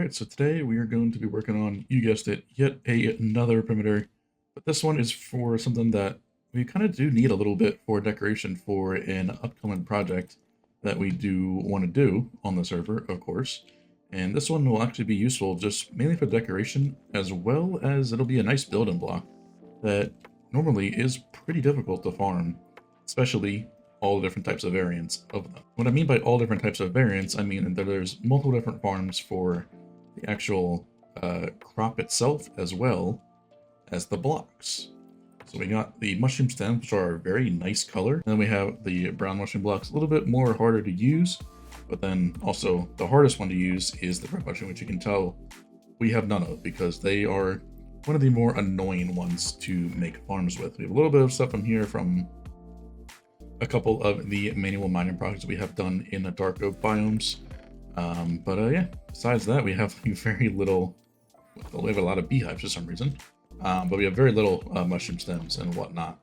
Alright, so today we are going to be working on, you guessed it, yet another perimeter. But this one is for something that we kind of do need a little bit for decoration for an upcoming project that we do want to do on the server, of course. And this one will actually be useful just mainly for decoration, as well as it'll be a nice building block that normally is pretty difficult to farm, especially all the different types of variants of them. What I mean by all different types of variants, I mean that there's multiple different farms for the actual crop itself, as well as the blocks. So we got the mushroom stems, which are a very nice color. And then we have the brown mushroom blocks, a little bit more harder to use, but then also the hardest one to use is the red mushroom, which you can tell we have none of because they are one of the more annoying ones to make farms with. We have a little bit of stuff from here from a couple of the manual mining projects we have done in the dark oak biomes. Yeah, besides that, we have very little. We have a lot of beehives for some reason, but we have very little mushroom stems and whatnot.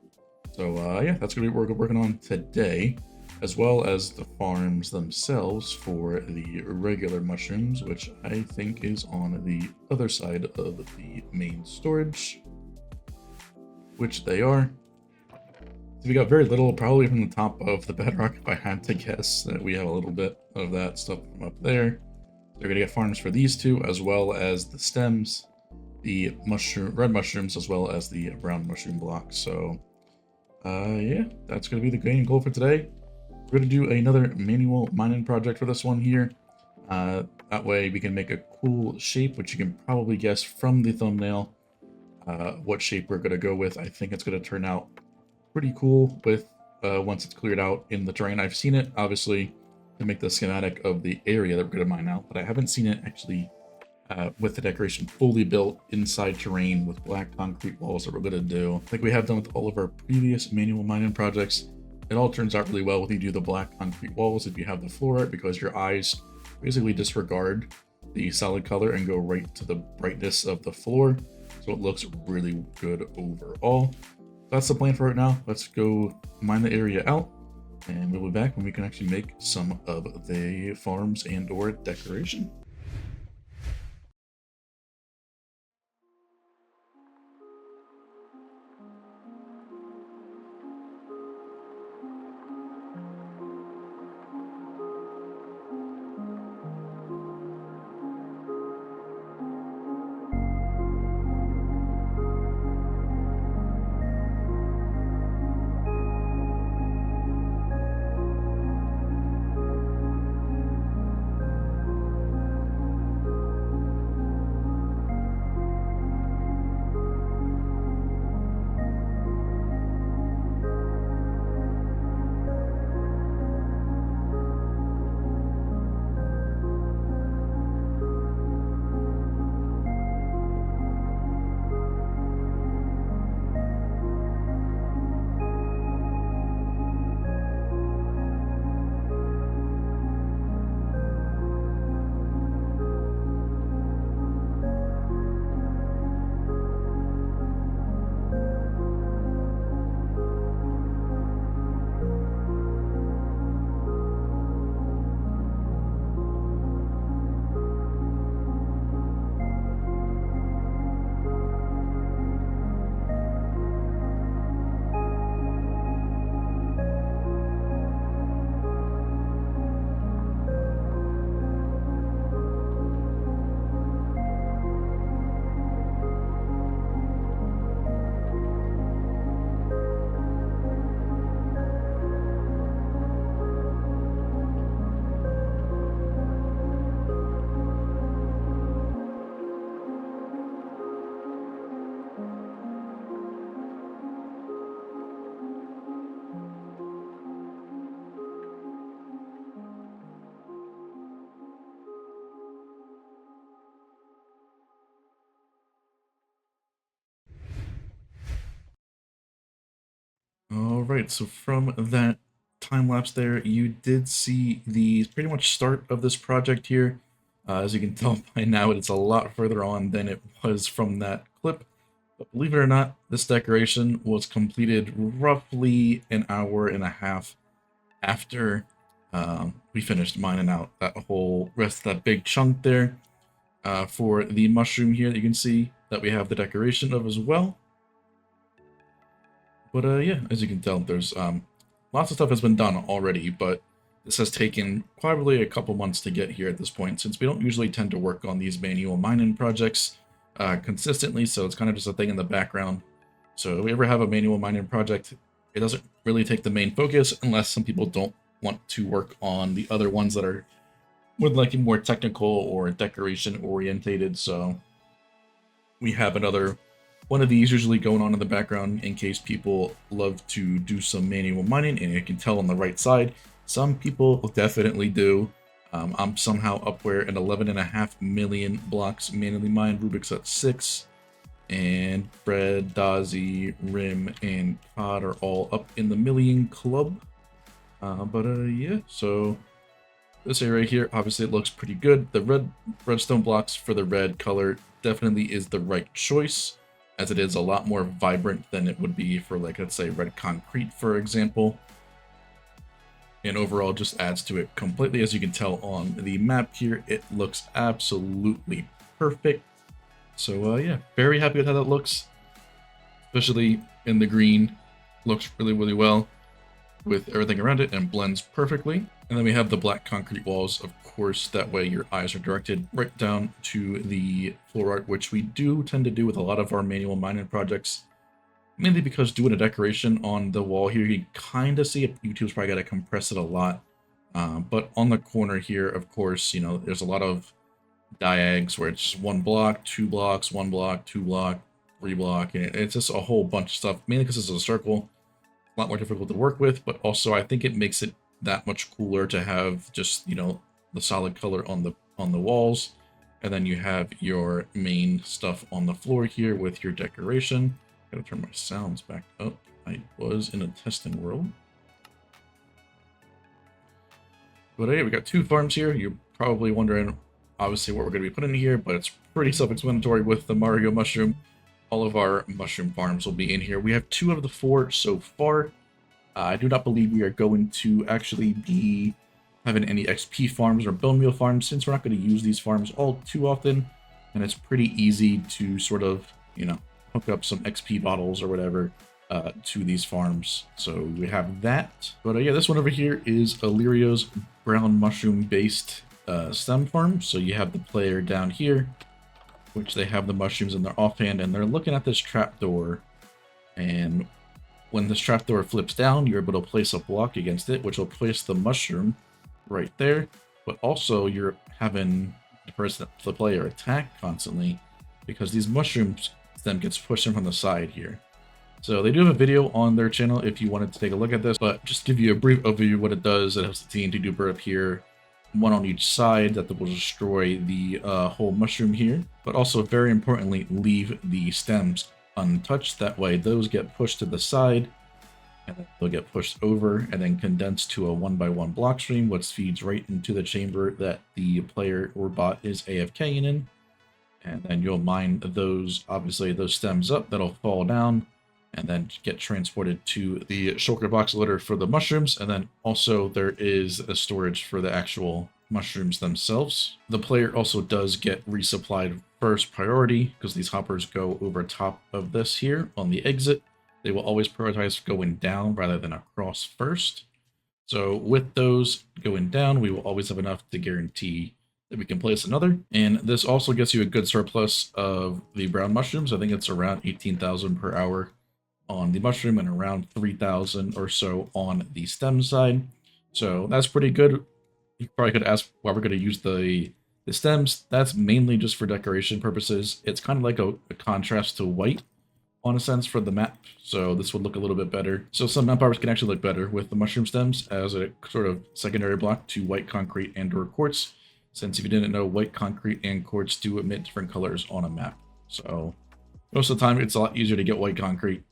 So yeah, that's gonna be what we're working on today, as well as the farms themselves for the regular mushrooms, which I think is on the other side of the main storage, which they are. So we got very little, probably from the top of the bedrock, if I had to guess. That we have a little bit of that stuff from up there. They're going to get farms for these two, as well as the stems, the red mushrooms, as well as the brown mushroom blocks. So, yeah, that's going to be the main goal for today. We're going to do another manual mining project for this one here. That way we can make a cool shape, which you can probably guess from the thumbnail what shape we're going to go with. I think it's going to turn out pretty cool with once it's cleared out in the terrain. I've seen it obviously to make the schematic of the area that we're going to mine out, but I haven't seen it actually with the decoration fully built inside terrain with black concrete walls that we're going to do. Like we have done with all of our previous manual mining projects. It all turns out really well when you do the black concrete walls if you have the floor art, because your eyes basically disregard the solid color and go right to the brightness of the floor, so it looks really good overall. That's the plan for right now. Let's go mine the area out, and we'll be back when we can actually make some of the farms and or decoration. All right, so from that time lapse there, you did see the pretty much start of this project here. As you can tell by now, it's a lot further on than it was from that clip. But believe it or not, this decoration was completed roughly an hour and a half after we finished mining out that whole rest of that big chunk there. For the mushroom here, you can see that we have the decoration of as well. But yeah, as you can tell, there's lots of stuff has been done already, but this has taken probably a couple months to get here at this point, since we don't usually tend to work on these manual mining projects consistently, so it's kind of just a thing in the background. So if we ever have a manual mining project, it doesn't really take the main focus unless some people don't want to work on the other ones that are would like more technical or decoration orientated. So we have another one of these usually going on in the background in case people love to do some manual mining, and you can tell on the right side, some people definitely do. I'm somehow up where at 11.5 million blocks manually mined. Rubik's at 6, and Fred, Dazzy, Rim, and Cod are all up in the million club. Yeah, so this area here, obviously it looks pretty good. The redstone blocks for the red color definitely is the right choice, as it is a lot more vibrant than it would be for, like, let's say red concrete, for example. And overall just adds to it completely. As you can tell on the map here, it looks absolutely perfect. So yeah, very happy with how that looks, especially in the green. Looks really, really well with everything around it and blends perfectly. And then we have the black concrete walls, of course, that way your eyes are directed right down to the floor art, which we do tend to do with a lot of our manual mining projects, mainly because doing a decoration on the wall here, you can kind of see it. YouTube's probably got to compress it a lot. But on the corner here, of course, you know, there's a lot of diags where it's just 1 block, 2 blocks, 1 block, 2 block, 3 block, and it's just a whole bunch of stuff, mainly because it's a circle. A lot more difficult to work with, but also I think it makes it that much cooler to have just, you know, the solid color on the walls, and then you have your main stuff on the floor here with your decoration. Gotta turn my sounds back up. I was in a testing world. But hey, we got 2 farms here. You're probably wondering obviously what we're going to be putting in here, but it's pretty self-explanatory with the Mario mushroom. All of our mushroom farms will be in here. We have 2 of the 4 so far. I do not believe we are going to actually be having any XP farms or bone meal farms, since we're not going to use these farms all too often, and it's pretty easy to sort of, you know, hook up some XP bottles or whatever to these farms. So we have that. But yeah, this one over here is Elyrio's brown mushroom based stem farm. So you have the player down here, which they have the mushrooms in their offhand, and they're looking at this trapdoor. And when this trapdoor flips down, you're able to place a block against it, which will place the mushroom right there. But also you're having the player attack constantly, because these mushrooms then gets pushed in from the side here. So they do have a video on their channel if you wanted to take a look at this, but just give you a brief overview of what it does. It has the TNT duper up here, 1 on each side that will destroy the whole mushroom here, but also very importantly, leave the stems untouched. That way those get pushed to the side, and then they'll get pushed over and then condensed to a 1x1 block stream, which feeds right into the chamber that the player or bot is AFKing in. And then you'll mine those, obviously those stems up, that'll fall down and then get transported to the shulker box litter for the mushrooms. And then also there is a storage for the actual mushrooms themselves. The player also does get resupplied first priority, because these hoppers go over top of this here on the exit. They will always prioritize going down rather than across first. So with those going down, we will always have enough to guarantee that we can place another. And this also gets you a good surplus of the brown mushrooms. I think it's around 18,000 per hour on the mushroom and around 3,000 or so on the stem side. So that's pretty good. You probably could ask why we're going to use the stems. That's mainly just for decoration purposes. It's kind of like a contrast to white, on a sense, for the map, so this would look a little bit better. So some map artworks can actually look better with the mushroom stems as a sort of secondary block to white concrete and or quartz, since if you didn't know, white concrete and quartz do emit different colors on a map. So most of the time it's a lot easier to get white concrete,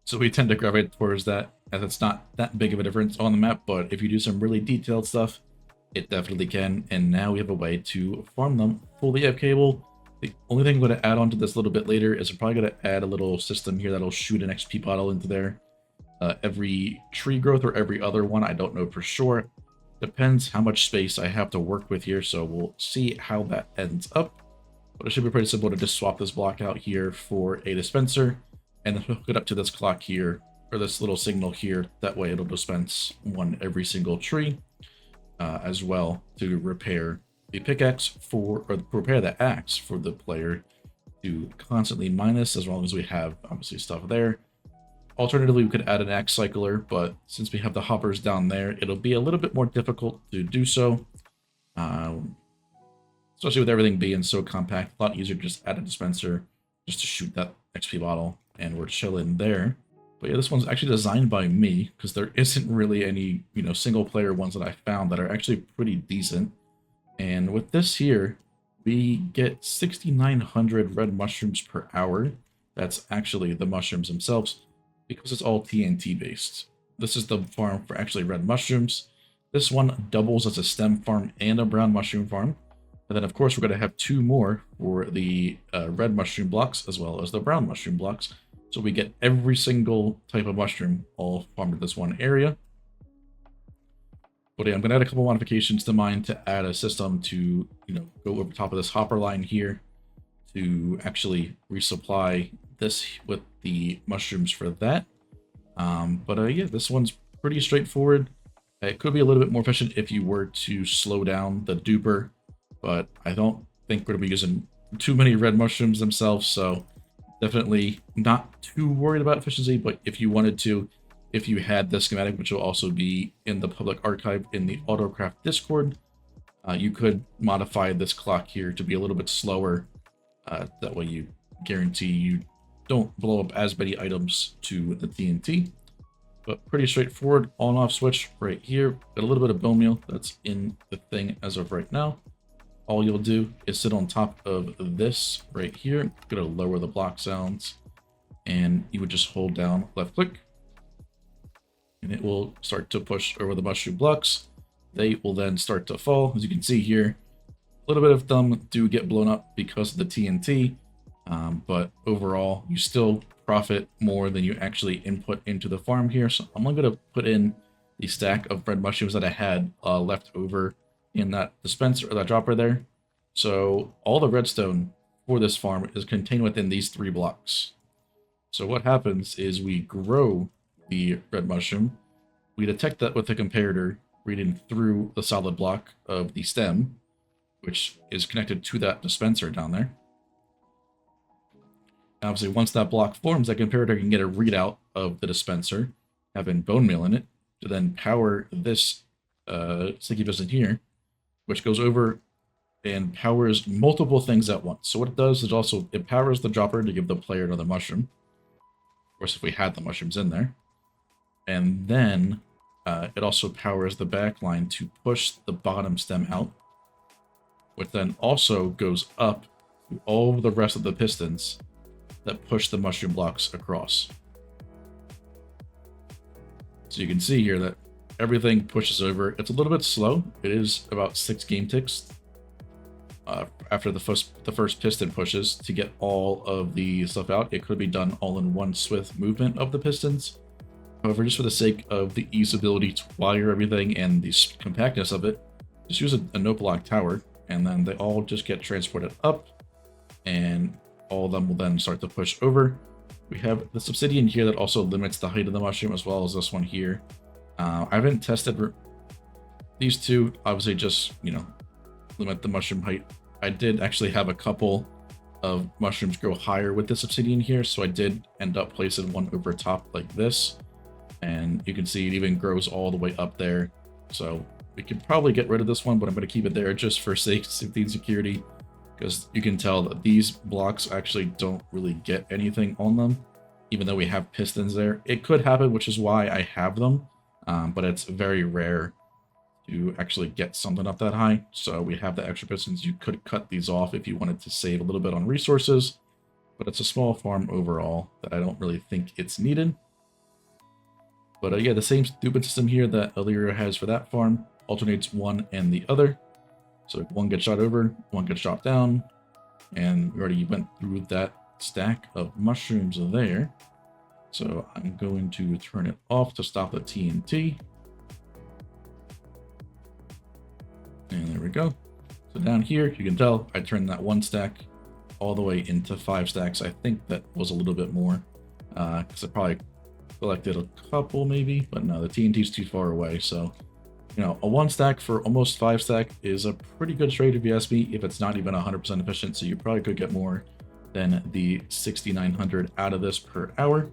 so we tend to gravitate towards that, as it's not that big of a difference on the map. But if you do some really detailed stuff, it definitely can. And now we have a way to farm them fully FKable. The only thing I'm going to add on to this a little bit later is I'm probably going to add a little system here that'll shoot an XP bottle into there every tree growth or every other one. I don't know for sure. Depends how much space I have to work with here, so we'll see how that ends up. But it should be pretty simple to just swap this block out here for a dispenser, and then hook it up to this clock here, or this little signal here. That way it'll dispense one every single tree, as well to repair the pickaxe or repair the axe for the player to constantly minus, as long as we have obviously stuff there. Alternatively, we could add an axe cycler, but since we have the hoppers down there, it'll be a little bit more difficult to do so. Especially with everything being so compact, a lot easier to just add a dispenser just to shoot that XP bottle, and we're chilling there. But yeah, this one's actually designed by me, because there isn't really any, single player ones that I found that are actually pretty decent. And with this here, we get 6,900 red mushrooms per hour. That's actually the mushrooms themselves, because it's all TNT based. This is the farm for actually red mushrooms. This one doubles as a stem farm and a brown mushroom farm. And then of course we're going to have 2 more for the red mushroom blocks as well as the brown mushroom blocks. So we get every single type of mushroom all farmed in this one area. But yeah, I'm going to add a couple modifications to mine to add a system to, go over top of this hopper line here to actually resupply this with the mushrooms for that. Yeah, this one's pretty straightforward. It could be a little bit more efficient if you were to slow down the duper, but I don't think we're going to be using too many red mushrooms themselves, so definitely not too worried about efficiency. But if you wanted to, if you had the schematic, which will also be in the public archive in the AutoCraft Discord, you could modify this clock here to be a little bit slower. That way you guarantee you don't blow up as many items to the TNT. But pretty straightforward on-off switch right here. Got a little bit of bone meal that's in the thing as of right now. All you'll do is sit on top of this right here. Gonna lower the block sounds, and you would just hold down left click, and it will start to push over the mushroom blocks. They will then start to fall. As you can see here, a little bit of them do get blown up because of the TNT, but overall you still profit more than you actually input into the farm here. So I'm only going to put in the stack of red mushrooms that I had left over in that dispenser or that dropper there. So all the redstone for this farm is contained within these 3 blocks. So what happens is we grow the red mushroom, we detect that with a comparator reading through the solid block of the stem, which is connected to that dispenser down there. Obviously, once that block forms, that comparator can get a readout of the dispenser, having bone meal in it, to then power this sticky piston here, which goes over and powers multiple things at once. So what it does is also, it powers the dropper to give the player another mushroom. Of course, if we had the mushrooms in there. And then it also powers the back line to push the bottom stem out, which then also goes up to all the rest of the pistons that push the mushroom blocks across. So you can see here that everything pushes over. It's a little bit slow. It is about 6 game ticks after the first piston pushes to get all of the stuff out. It could be done all in one swift movement of the pistons. However, just for the sake of the easeability to wire everything and the compactness of it, just use a no block tower, and then they all just get transported up, and all of them will then start to push over. We have the obsidian here that also limits the height of the mushroom, as well as this one here. I haven't tested these two, obviously just, limit the mushroom height. I did actually have a couple of mushrooms grow higher with this obsidian here, so I did end up placing one over top like this. And you can see it even grows all the way up there. So we could probably get rid of this one, but I'm going to keep it there just for safety and security, because you can tell that these blocks actually don't really get anything on them, even though we have pistons there. It could happen, which is why I have them, but it's very rare to actually get something up that high. So we have the extra pistons. You could cut these off if you wanted to save a little bit on resources, but it's a small farm overall that I don't really think it's needed. But yeah, the same stupid system here that Elyrio has for that farm alternates one and the other. So one gets shot over, one gets shot down, and we already went through that stack of mushrooms there. So I'm going to turn it off to stop the TNT. And there we go. So down here, you can tell I turned that 1 stack all the way into 5 stacks. I think that was a little bit more because I probably collected a couple maybe, but no, the TNT's too far away. So, you know, a 1 stack for almost 5 stack is a pretty good trade if you ask me, if it's not even 100% efficient. So you probably could get more than the 6,900 out of this per hour.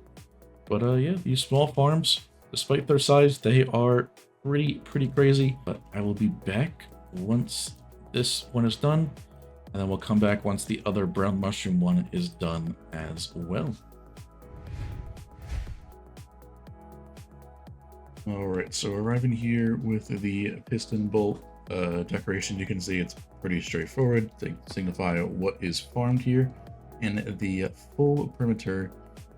But yeah, these small farms, despite their size, they are pretty crazy. But I will be back once this one is done, and then we'll come back once the other brown mushroom one is done as well. Alright, so arriving here with the piston bolt decoration, you can see it's pretty straightforward to signify what is farmed here, and the full perimeter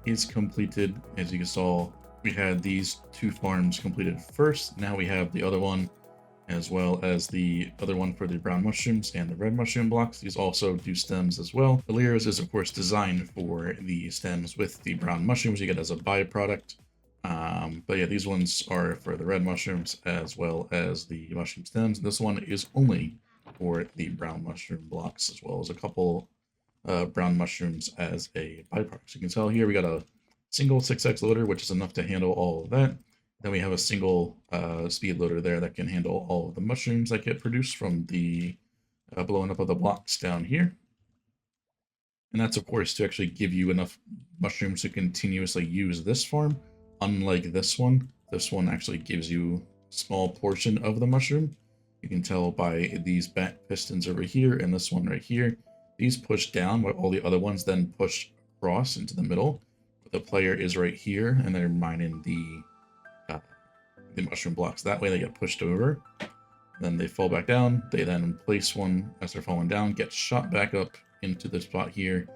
is completed. As you saw, we had these 2 farms completed first. Now we have the other one, as well as the other one for the brown mushrooms and the red mushroom blocks. These also do stems as well. Elyrio's is of course designed for the stems with the brown mushrooms you get as a byproduct. But yeah, these ones are for the red mushrooms as well as the mushroom stems. This one is only for the brown mushroom blocks, as well as a couple brown mushrooms as a byproduct. So you can tell here we got a single 6x loader, which is enough to handle all of that. Then we have a single speed loader there that can handle all of the mushrooms that get produced from the blowing up of the blocks down here. And that's of course to actually give you enough mushrooms to continuously use this farm. Unlike this one actually gives you a small portion of the mushroom. You can tell by these back pistons over here and this one right here. These push down while all the other ones then push across into the middle. The player is right here and they're mining the mushroom blocks. That way they get pushed over. Then they fall back down. They then place one as they're falling down, get shot back up into the spot here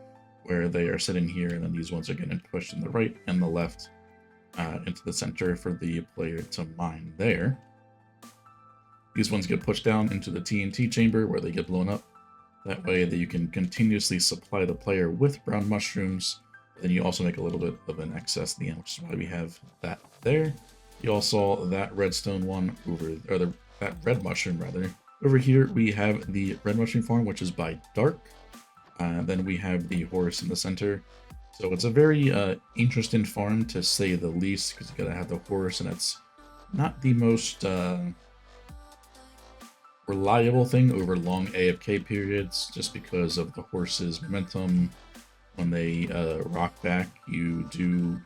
where they are sitting here, and then these ones are getting pushed in the right and the left into the center for the player to mine there. These ones get pushed down into the TNT chamber where they get blown up. That way that you can continuously supply the player with brown mushrooms. Then you also make a little bit of an excess at the end, which is why we have that there. You all saw that redstone one over, or that red mushroom rather. Over here we have the red mushroom farm, which is by dark. Then we have the horse in the center. So it's a very interesting farm to say the least, because you gotta have the horse, and it's not the most reliable thing over long AFK periods, just because of the horse's momentum. When they rock back, you do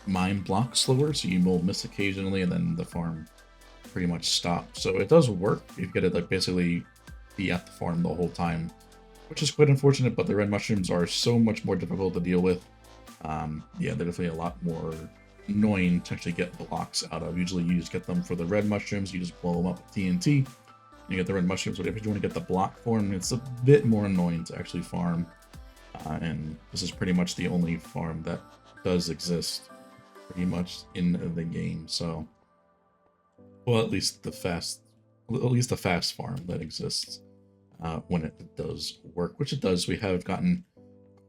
mine block slower, so you will miss occasionally, and then the farm pretty much stops. So it does work. You've got to like basically be at the farm the whole time, which is quite unfortunate. But the red mushrooms are so much more difficult to deal with. Yeah, they're definitely a lot more annoying to actually get blocks out of. Usually you just get them for the red mushrooms, you just blow them up with TNT, you get the red mushrooms. But if you want to get the block form, it's a bit more annoying to actually farm. And this is pretty much the only farm that does exist pretty much in the game. So, well, at least the fast farm that exists when it does work, which it does. We have gotten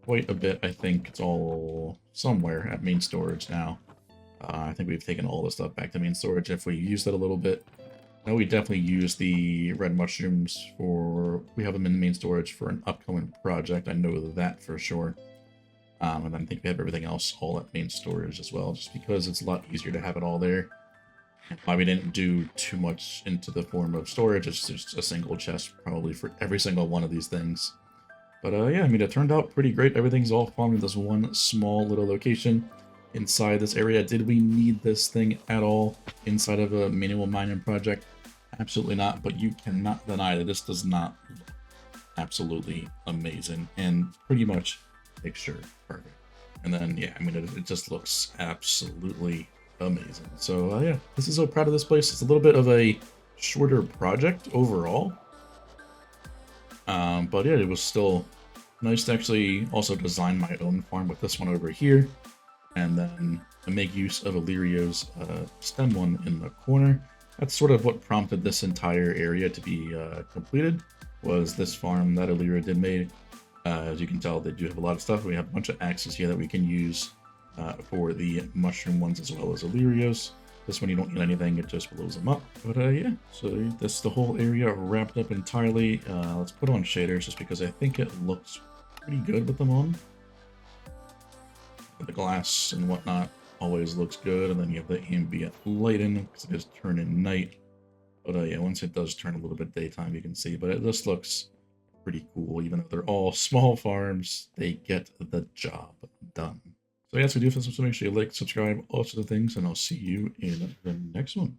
quite a bit. I think it's all somewhere at main storage now. I think we've taken all the stuff back to main storage. If we used it a little bit, no, we definitely use the red mushrooms for, we have them in main storage for an upcoming project. I know that for sure. And I think we have everything else all at main storage as well, just because it's a lot easier to have it all there. Why we didn't do too much into the form of storage, it's just a single chest probably for every single one of these things. But yeah, I mean, it turned out pretty great. Everything's all farmed in this one small little location inside this area. Did we need this thing at all inside of a manual mining project? Absolutely not, but you cannot deny that this does not look absolutely amazing and pretty much picture perfect. And then, yeah, I mean, it just looks absolutely amazing. So yeah, this is so proud of this place. It's a little bit of a shorter project overall. But yeah, it was still nice to actually also design my own farm with this one over here. And then make use of Elyrio's stem one in the corner. That's sort of what prompted this entire area to be completed, was this farm that Elyrio did made. As you can tell, they do have a lot of stuff. We have a bunch of axes here that we can use for the mushroom ones as well as Elyrio's. This one you don't need anything, it just blows them up. But yeah, so that's the whole area wrapped up entirely. Let's put on shaders just because I think it looks pretty good with them on. The glass and whatnot always looks good, and then you have the ambient lighting because it is turning night. But yeah, once it does turn a little bit daytime, you can see. But it just looks pretty cool, even though they're all small farms. They get the job done. So yeah, that's what we do for this. So make sure you like, subscribe, all sorts of things, and I'll see you in the next one.